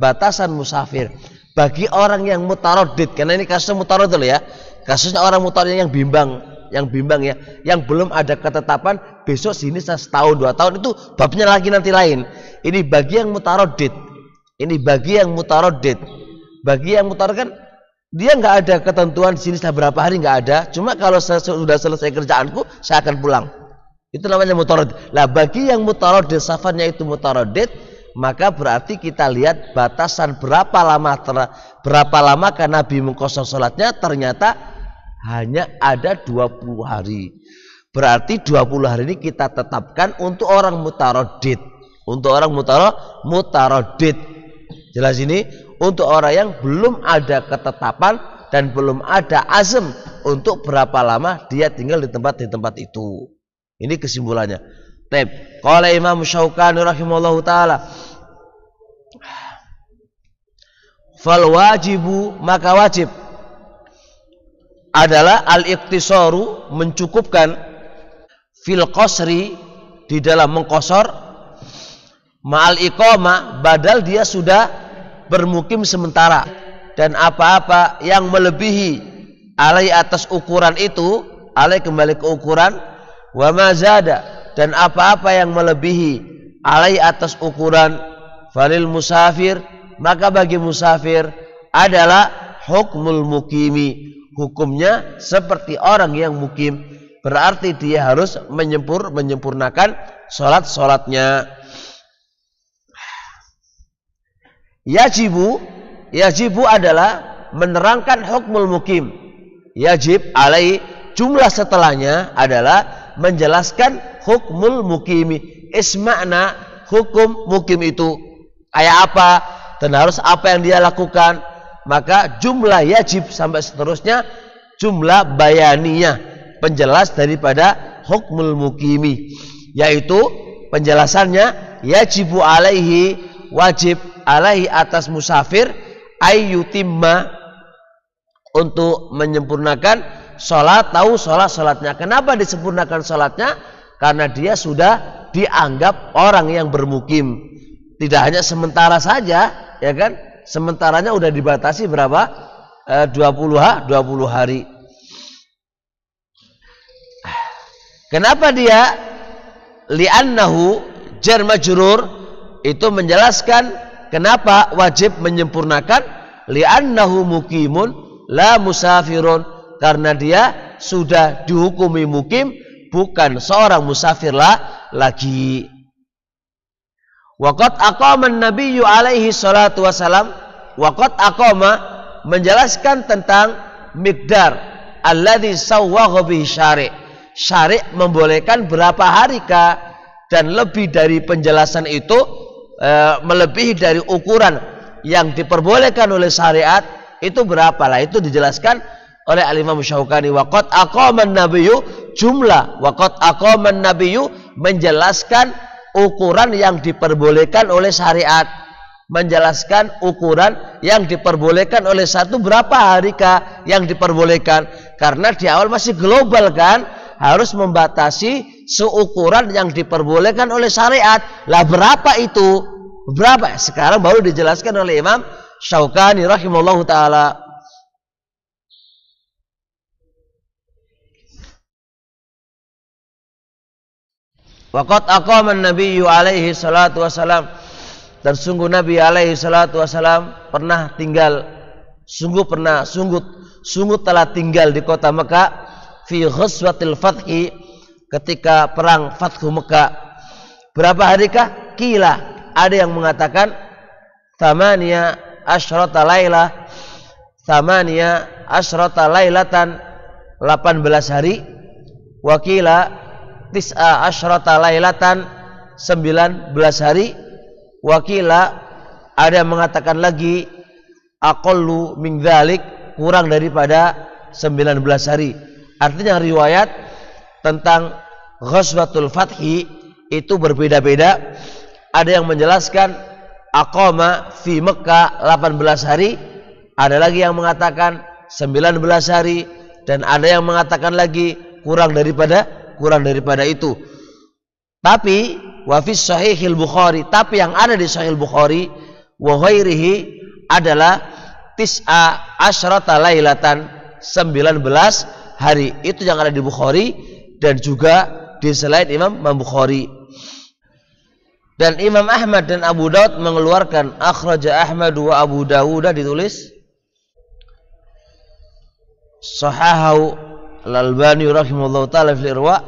batasan musafir bagi orang yang mutaradid, karena ini kasusnya mutaradid ya, kasusnya orang mutaradid yang bimbang ya, yang belum ada ketetapan besok sini setahun 2 tahun, itu babnya lagi nanti lain. Ini bagi yang mutaradid, bagi yang mutaradid kan dia nggak ada ketentuan sini berapa hari, nggak ada, cuma kalau sudah selesai kerjaanku saya akan pulang, itu namanya mutaradid. Lah bagi yang mutaradid, safarnya itu mutaradid, maka berarti kita lihat batasan berapa lama kan Nabi mengqashar sholatnya, ternyata hanya ada 20 hari. Berarti 20 hari ini kita tetapkan untuk orang mutaradid. Jelas ini untuk orang yang belum ada ketetapan dan belum ada azam untuk berapa lama dia tinggal di tempat itu. Ini kesimpulannya. Baik, qala Imam Syaukani rahimahullahu taala, fal wajibu, maka wajib adalah al-iqtisaru, mencukupkan, fil qasri, di dalam mengqashar, ma'al iqamah, badal dia sudah bermukim sementara, dan apa-apa yang melebihi alai atas ukuran itu, alai kembali ke ukuran, wa mazada, dan apa-apa yang melebihi alai atas ukuran, falil musafir, maka bagi musafir adalah hukmul mukimi, hukumnya seperti orang yang mukim, berarti dia harus menyempurnakan sholatnya. Yajibu adalah menerangkan hukmul mukim. Yajib alai, jumlah setelahnya adalah menjelaskan hukmul mukimi. Ismakna, hukum mukim itu kayak apa dan harus apa yang dia lakukan. Maka jumlah yajib sampai seterusnya jumlah bayaniyah, penjelas daripada hukmul mukimi, yaitu penjelasannya yajibu alaihi, wajib alaihi atas musafir, ayyutimma, untuk menyempurnakan sholatnya. Kenapa disempurnakan sholatnya? Karena dia sudah dianggap orang yang bermukim, tidak hanya sementara saja, ya kan? Sementaranya udah dibatasi berapa? 20 hari. Kenapa dia li'annahu jar majrur, itu menjelaskan kenapa wajib menyempurnakan, li'annahu mukimun la musafirun, karena dia sudah dihukumi mukim, bukan seorang musafir lagi. Waqad aqama an-nabiyyu alaihi salatu wasalam, waqad aqama menjelaskan tentang miqdar alladzi sawwagha bihi syari' membolehkan berapa harikah, dan lebih dari penjelasan itu melebihi dari ukuran yang diperbolehkan oleh syariat itu berapa lah, itu dijelaskan oleh Al-Imam Syaukani. Waqad aqama an-nabiyyu, jumlah waqad aqama an-nabiyyu menjelaskan ukuran yang diperbolehkan oleh syariat, menjelaskan ukuran yang diperbolehkan oleh satu, berapa harikah yang diperbolehkan, karena di awal masih global kan, harus membatasi seukuran yang diperbolehkan oleh syariat. Lah berapa itu? Berapa? Sekarang baru dijelaskan oleh Imam Syaukani rahimahullahu taala. Waqad aqama an-nabiyyu alaihi salatu wasalam, dan sungguh Nabi alaihi salatu wasalam pernah tinggal, sungguh telah tinggal di kota Mekah, fi ghazwatil fathi, ketika perang Fathu Mekah. Berapa harikah? Qila, ada yang mengatakan thamaniya asyrata lailatan, 18 hari. Wa qila tis'a asyrata lailatan, 19 hari. Wakila, ada yang mengatakan lagi aqallu min dzalik, kurang daripada 19 hari. Artinya riwayat tentang Ghazwatul Fathi itu berbeda-beda. Ada yang menjelaskan aqama fi Mekkah 18 hari, ada lagi yang mengatakan 19 hari, dan ada yang mengatakan lagi kurang daripada itu. Tapi wa fi sahihil Bukhari, tapi yang ada di Sahih Bukhari, wa ghairihi adalah tis'a asyrata lailatan, 19 hari. Itu yang ada di Bukhari dan juga di selain Imam Bukhari. Dan Imam Ahmad dan Abu Daud mengeluarkan, akhraja Ahmad wa Abu Dawud, ditulis sahahahu Al-Albani rahimahullah ta'ala fil Irwa,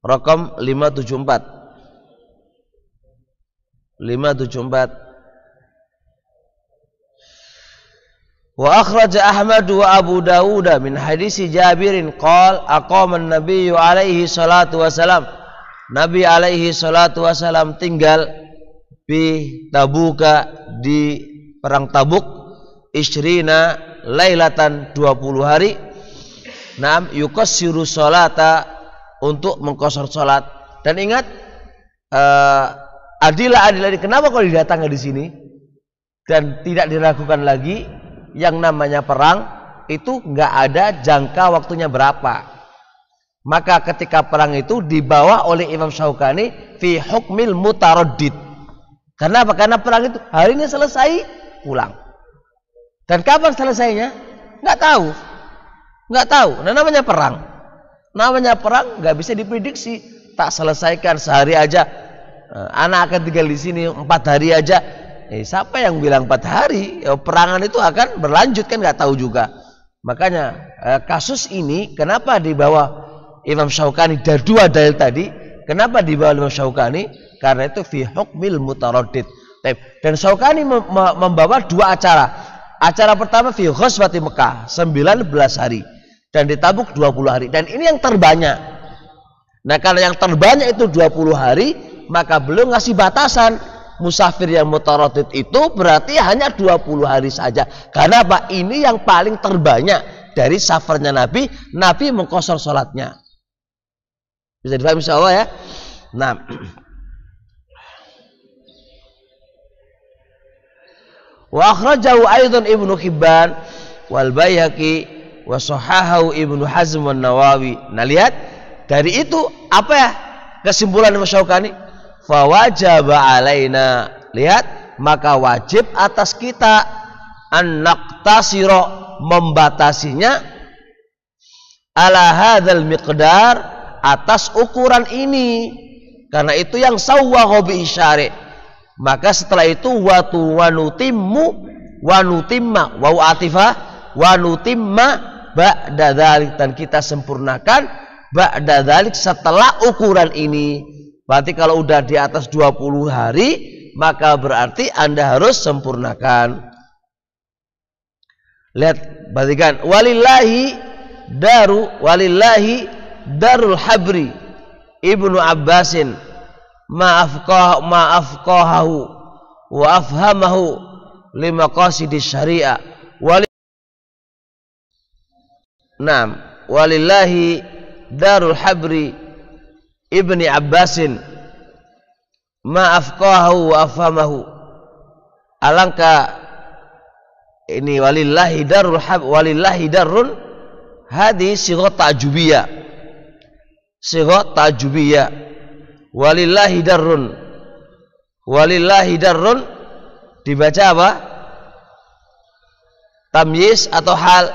rakam 574. Wa akhraja Ahmad wa Abu Dawud min hadisi Jabirin qala aqama an-nabiy alaihi salatu wasalam, Nabi alaihi salatu wasalam tinggal di Tabuka, di perang Tabuk, isyrina lailatan, 20 hari. Naam yukassiru sholata, untuk mengqashar salat. Dan ingat adilah kenapa kalau didatangkan di sini dan tidak diragukan lagi, yang namanya perang itu nggak ada jangka waktunya berapa. Maka ketika perang itu dibawa oleh Imam Syaukani fi hukmil mutaraddid. Karena apa? Karena perang itu hari ini selesai, pulang. Dan kapan selesainya? Nggak tahu. Nah, namanya perang nggak bisa diprediksi. Tak selesaikan sehari aja, anak akan tinggal di sini 4 hari aja. Siapa yang bilang 4 hari? Perangan itu akan berlanjut, kan nggak tahu juga. Makanya kasus ini kenapa dibawa Imam Syaukani dari 2 dalil tadi? Kenapa dibawa Imam Syaukani? Karena itu fi hukmil mutaraddid. Dan Syaukani membawa 2 acara. Acara pertama fi ghazwati Mekah 19 hari, dan di Tabuk 20 hari. Dan ini yang terbanyak. Nah, karena yang terbanyak itu 20 hari, maka beliau ngasih batasan. Musafir yang mutaraddid itu berarti hanya 20 hari saja. Karena apa? Ini yang paling terbanyak dari safarnya Nabi. Nabi mengqashar salatnya. Bisa dipahami insyaallah ya. Nah, wa akhrajahu aidan Ibnu Hibban wal Baihaqi wa sahahahu Ibnu Hazm wan Nawawi. Nah, lihat dari itu apa ya kesimpulan Imam Syaukani? Fawajaba alaina, lihat, maka wajib atas kita an naqtasira, membatasinya, ala hadzal miqdar, atas ukuran ini. Karena itu yang sawwahu bi syari'. Maka setelah itu wanutimma wa atifah wanutimma ba'da dzalik, dan kita sempurnakan ba'da dzalik, setelah ukuran ini. Berarti kalau udah di atas 20 hari, maka berarti Anda harus sempurnakan. Lihat, perhatikan, walillahi darul habri Ibnu Abbasin ma'afqahahu wa afhamahu limaqasidis syariah. Naam, walillahi darul habri Ibni Abbasin ma'afqahahu wa afhamahu. Alangkah ini walillahi darul hab, walillahi darun, hadhi sighat ta'jubiyah, walillahi darun dibaca apa? Tamyiz atau hal?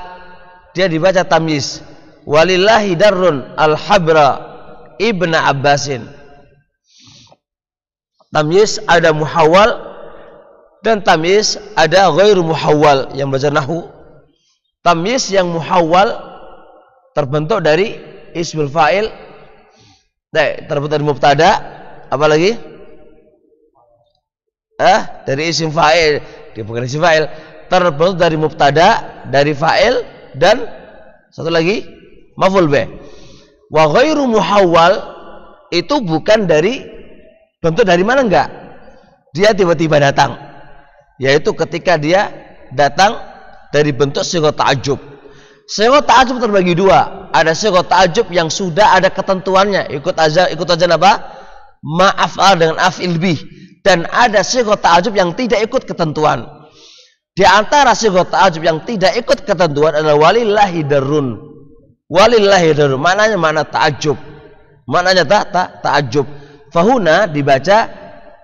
Dia dibaca tamyiz. Walillahi darun al-habra Ibn Abbasin. Tamyiz ada muhawwal dan tamyiz ada ghairu muhawwal. Yang baca nahwu, tamyiz yang muhawwal terbentuk dari ismul fa'il, terbentuk dari mubtada, apa lagi? Dari isim fa'il, dia bukan isim fa'il, terbentuk dari mubtada, dari fa'il, dan satu lagi maf'ul bih. Wa ghairu muhawwal itu bukan dari bentuk dari mana, enggak. Dia tiba-tiba datang. Yaitu ketika dia datang dari bentuk sighat ta'ajjub. Sighat ta'ajjub terbagi 2. Ada sighat ta'ajjub yang sudah ada ketentuannya. Ikut aja apa? Ma'af'al dengan af'il bih. Dan ada sighat ta'ajjub yang tidak ikut ketentuan. Di antara sighat ta'ajjub yang tidak ikut ketentuan adalah walillahi darun. Walillahi darun, maknanya mana ta'ajjub. Maknanya ta'ajjub. Fahuna dibaca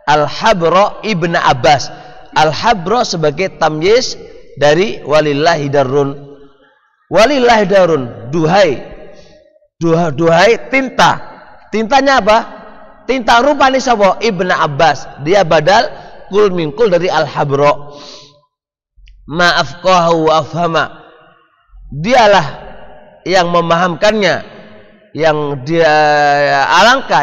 Al-Habra ibn Abbas. Al-Habra sebagai tamyiz dari walillahi darun. Walillahi darun, duhai tinta. Tintanya apa? Tinta rupani sapa? Ibn Abbas. Dia badal kul mingkul dari Al-Habra. Ma'afqahu wa afhama. Dialah yang memahamkannya, yang dia alangkah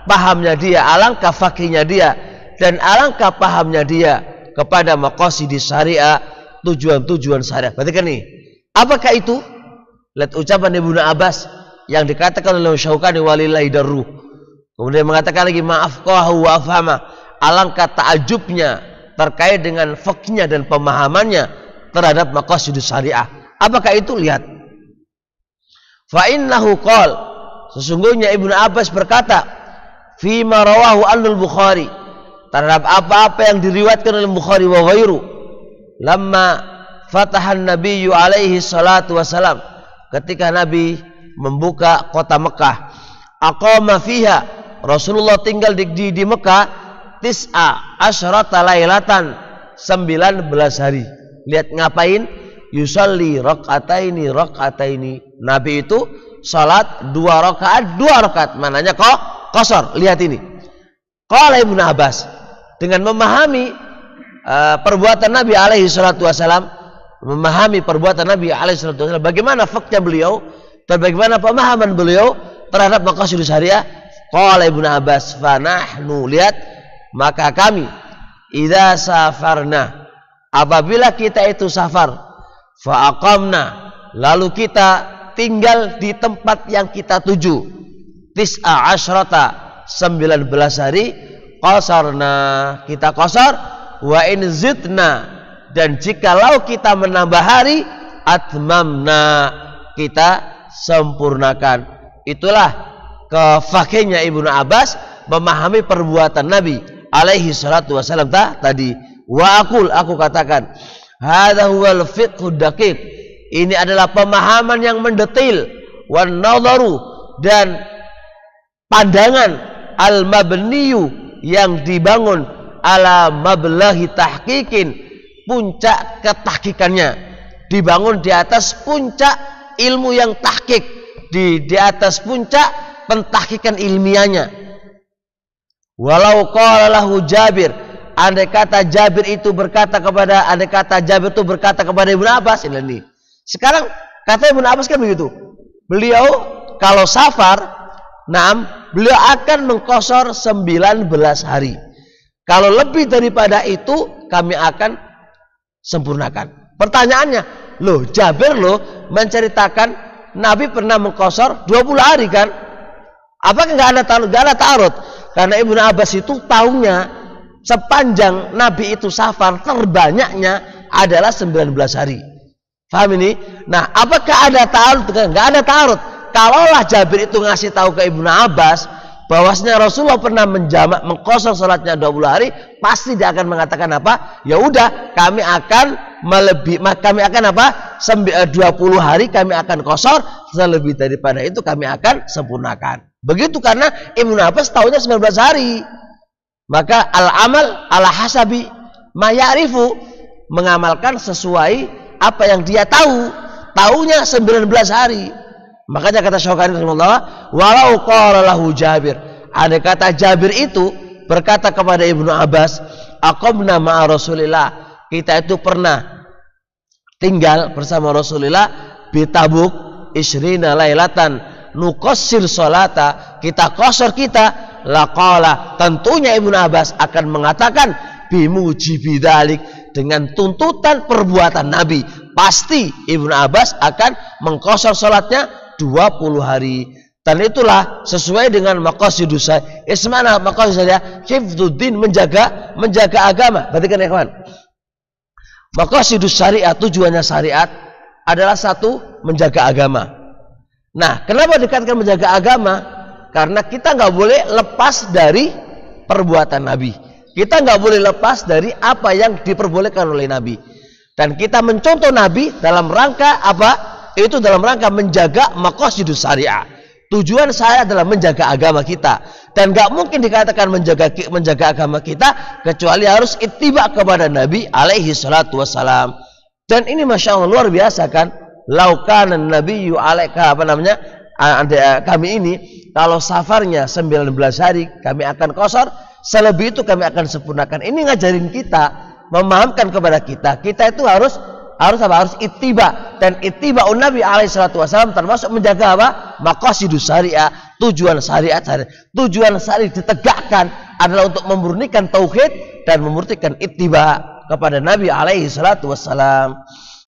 pahamnya dia, alangkah fakihnya dia, dan alangkah pahamnya dia kepada maqasidis syariah, tujuan-tujuan syariah. Perhatikan nih, apakah itu? Lihat ucapan Ibnu Abbas yang dikatakan oleh Syaukani walillahi darru. Kemudian mengatakan lagi ma'afqahu wa afhama, alangkah ta'ajubnya terkait dengan fakihnya dan pemahamannya terhadap maqasidus syariah. Apakah itu? Lihat. Fa innahu qala, sesungguhnya Ibnu Abbas berkata, fi ma rawahu al-Bukhari, terhadap apa-apa yang diriwayatkan oleh Bukhari wa ghairu, lamma fatahan nabiyyu alaihi salatu wasalam, ketika Nabi membuka kota Mekah, aqama fiha, Rasulullah tinggal di Mekah tis'a asyrata lailatan, 19 hari. Lihat ngapain? Yusalli rakaataini. Nabi itu salat 2 rakaat, mananya kok qasar. Lihat ini. Qala Ibnu Abbas, dengan memahami perbuatan Nabi alaihi salatu wasalam, memahami perbuatan Nabi alaihi salatu wasalam, bagaimana fakta beliau dan bagaimana pemahaman beliau terhadap maqasidus syariah. Qala Ibnu Abbas, fa nahnu, lihat, maka kami idza safarna, apabila kita itu safar, fa aqamna, lalu kita tinggal di tempat yang kita tuju, tis'a asyrata, 19 hari, qasarna, kita qasar, wa in zidna, dan jikalau kita menambah hari, atmamna, kita sempurnakan. Itulah kefakihnya Ibnu Abbas memahami perbuatan Nabi alaihi salatu wasallam tadi. Wa aku katakan, hadza huwal fiqhud daqiq, ini adalah pemahaman yang mendetail, wan nadharu, dan pandangan, al mabniyu, yang dibangun, ala mablaghi tahqiqin, puncak ketahqiqannya, dibangun di atas puncak ilmu yang tahqiq, di atas puncak pentahqiqan ilmiahnya. Walau qala lahu Jabir, andai kata Jabir itu berkata kepada Ibnu Abbas, ini sekarang kata Ibnu Abbas kan begitu, beliau kalau safar, beliau akan mengqasar 19 hari. Kalau lebih daripada itu, kami akan sempurnakan. Pertanyaannya, Jabir menceritakan Nabi pernah mengqasar 20 hari kan? Apakah nggak ada ta'arud? Karena Ibnu Abbas itu tahunya sepanjang Nabi itu safar, terbanyaknya adalah 19 hari. Paham ini? Nah, apakah ada ta'arud? Nggak ada ta'arud. Kalaulah Jabir itu ngasih tahu ke Ibnu Abbas bahwasanya Rasulullah pernah mengqasar salatnya 20 hari, pasti dia akan mengatakan apa? Ya udah, kami akan 20 hari kami akan qasar, selebih daripada itu kami akan sempurnakan. Begitu, karena Ibnu Abbas tahunya 19 hari. Maka al-amal ala hasabi ma ya'rifu, mengamalkan sesuai apa yang dia tahu. Tahunya 19 hari. Makanya kata Syaukani rahimahullah, walau qala lahu Jabir, andai kata Jabir itu berkata kepada Ibnu Abbas, aqamna ma'a Rasulillah, kita itu pernah tinggal bersama Rasulullah bi Tabuk isrina lailatan nuqassir salata, kita qasar kita, laqala, tentunya Ibnu Abbas akan mengatakan bimujibi dzalik, dengan tuntutan perbuatan Nabi, pasti Ibnu Abbas akan mengqasar salatnya 20 hari. Dan itulah sesuai dengan maqasidus syariah. Ismana maqasidus syariah, hifdzuddin, menjaga agama. Perhatikan ya kawan. Maqasidus syariah, tujuannya syariat adalah satu, menjaga agama. Nah, kenapa dikatakan menjaga agama? Karena kita nggak boleh lepas dari perbuatan Nabi. Kita nggak boleh lepas dari apa yang diperbolehkan oleh Nabi. Dan kita mencontoh Nabi dalam rangka apa? Itu dalam rangka menjaga maqasidus syariah. Tujuan saya adalah menjaga agama kita, dan gak mungkin dikatakan menjaga agama kita kecuali harus ittiba kepada Nabi alaihi salatu wassalam. Dan ini masya Allah luar biasa kan? Laukan Nabi alaika kami ini kalau safarnya 19 hari kami akan qashar, selebih itu kami akan sempurnakan. Ini ngajarin kita, memahamkan kepada kita itu harus ittiba, dan ittiba'un Nabi alaihi salatu wasallam termasuk menjaga apa? Maqasidus syariah, tujuan syariat. Tujuan syariat ditegakkan adalah untuk memurnikan tauhid dan memurnikan ittiba kepada Nabi alaihi salatu wasallam.